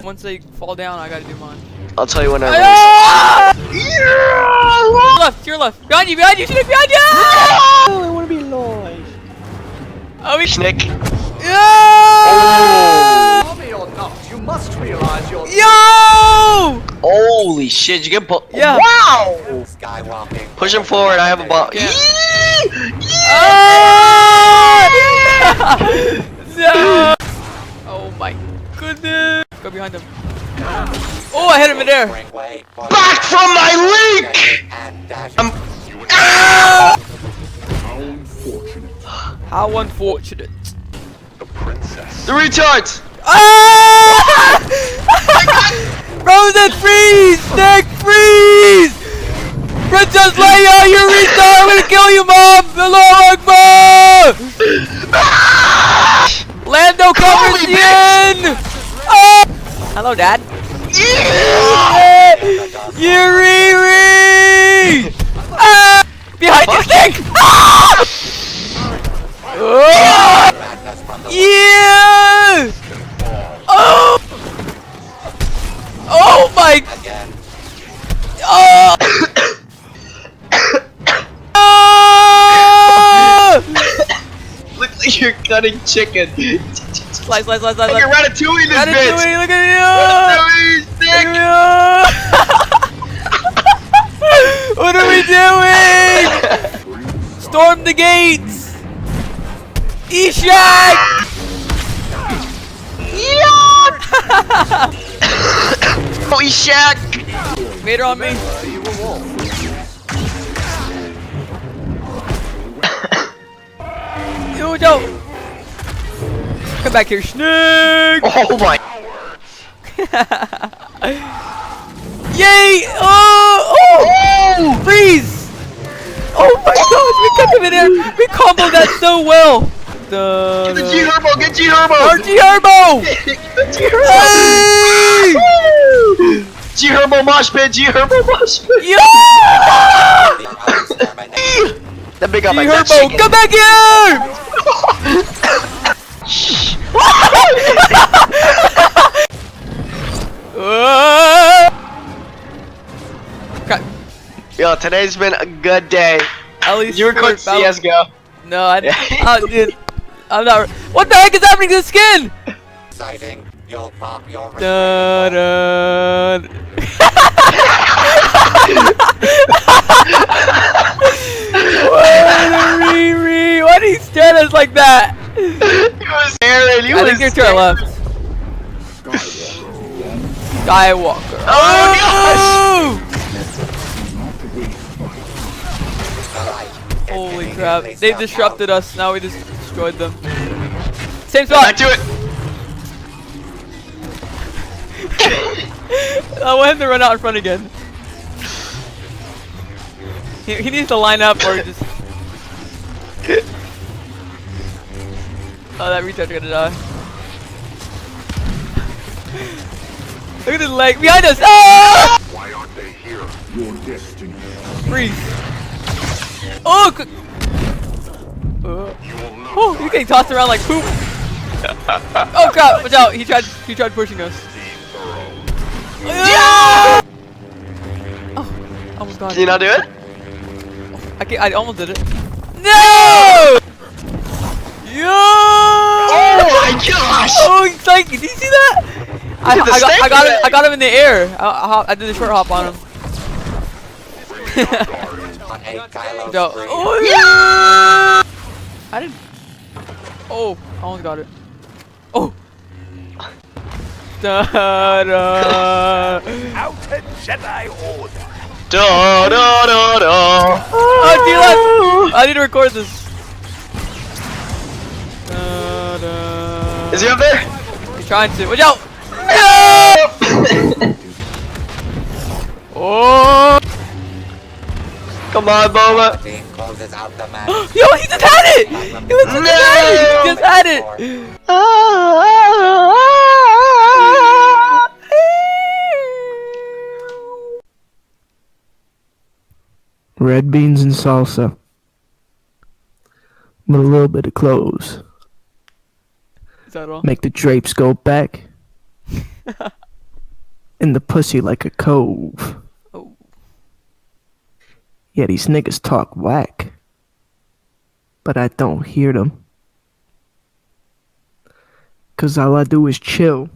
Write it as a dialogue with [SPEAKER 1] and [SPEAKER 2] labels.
[SPEAKER 1] once they fall down, I gotta do mine.
[SPEAKER 2] I'll tell you when I
[SPEAKER 1] Left, to your left. Behind you, Snick, behind you!
[SPEAKER 3] I want to be alive.
[SPEAKER 1] Oh, we
[SPEAKER 2] Snick.
[SPEAKER 1] Yeah!
[SPEAKER 4] Army or not, you must realize your
[SPEAKER 1] Yo!
[SPEAKER 2] Holy shit, you get
[SPEAKER 1] Yeah.
[SPEAKER 2] Wow!
[SPEAKER 4] skywalking.
[SPEAKER 2] Push him forward, I have a bomb.
[SPEAKER 1] Yeah.
[SPEAKER 2] Yeah.
[SPEAKER 1] No! Oh my goodness! Go behind him. Oh, I hit him in there.
[SPEAKER 2] Back from my leak!
[SPEAKER 1] How unfortunate.
[SPEAKER 2] The retards!
[SPEAKER 1] Ah! Frozen freeze! Nick, freeze! Princess Leia, you retard! I'm gonna kill you, Mom! Hello, Akbar! Lando covers
[SPEAKER 2] Holy
[SPEAKER 1] the end! Oh! Hello, Dad. Yuri! Ah! Behind you, Nick! Ah! Oh! Yeah! Oh! Oh my! Oh! Oh!
[SPEAKER 2] Look like you're cutting chicken.
[SPEAKER 1] Slice.
[SPEAKER 2] Like a ratatouille this bitch!
[SPEAKER 1] Ratatouille, look at
[SPEAKER 2] Ratatouille, Snick!
[SPEAKER 1] What are we doing? Storm the gates! Ishak!
[SPEAKER 2] Oh, Ishak!
[SPEAKER 1] Made her on me. Yo, Joe! Come back here, Snick!
[SPEAKER 2] Oh my!
[SPEAKER 1] Yay! Oh! Freeze! Oh my gosh, we kept him in there! We comboed that so well!
[SPEAKER 2] Get the G-Herbo! Get G-Herbo!
[SPEAKER 1] RG Herbo!
[SPEAKER 2] Get the G-Herbo!
[SPEAKER 1] Hey!
[SPEAKER 2] G-Herbo mosh pit! G-Herbo mosh pit!
[SPEAKER 1] Yeah!
[SPEAKER 2] That big up like that
[SPEAKER 1] Herbo,
[SPEAKER 2] chicken.
[SPEAKER 1] come back here! Okay.
[SPEAKER 2] Yo, today's been a good day.
[SPEAKER 1] At least
[SPEAKER 2] You record
[SPEAKER 1] for about-
[SPEAKER 2] CSGO.
[SPEAKER 1] No, dude, I'm not. What the heck is happening to the skin?
[SPEAKER 4] Exciting. You'll pop your
[SPEAKER 1] Dun, dun. Why did he stare at us like that?
[SPEAKER 2] He was Aaron. He
[SPEAKER 1] I
[SPEAKER 2] was
[SPEAKER 1] think you're to our left. Skywalker.
[SPEAKER 2] Oh
[SPEAKER 1] Holy crap. They disrupted us. Now we just destroyed them. Same spot.
[SPEAKER 2] Back to it.
[SPEAKER 1] I want him to run out in front again. He needs to line up or just... Oh, that retard's gonna die. Look at his leg. Behind us! Ah!
[SPEAKER 5] Why aren't they here? Your destiny.
[SPEAKER 1] Freeze. Oh! Oh, he's getting tossed around like poop. Oh crap! Watch out! He tried pushing us. Yeah! Oh, almost got
[SPEAKER 2] Can you
[SPEAKER 1] it.
[SPEAKER 2] not do it?
[SPEAKER 1] I almost did it. No! Yo!
[SPEAKER 2] Oh my gosh!
[SPEAKER 1] Oh, it's like, did you see that? I got him in the air. I did the short hop on him. Go. Oh yeah! I didn't. Oh, I almost got it. Oh. Da da.
[SPEAKER 5] Out a Jedi Order.
[SPEAKER 2] Da da da da.
[SPEAKER 1] Oh, D-Left! I need to record this. Da, da.
[SPEAKER 2] Is he up there?
[SPEAKER 1] He's trying to. Watch out! No! Oh!
[SPEAKER 2] Come on, Boba.
[SPEAKER 4] closes out the map.
[SPEAKER 1] Yo, he just had it! He just had it!
[SPEAKER 3] Red beans and salsa. With a little bit of cloves.
[SPEAKER 1] Is that all?
[SPEAKER 3] Make the drapes go back. in the pussy like a cove.
[SPEAKER 1] Oh.
[SPEAKER 3] Yeah, these niggas talk whack, but I don't hear them. 'Cause all I do is chill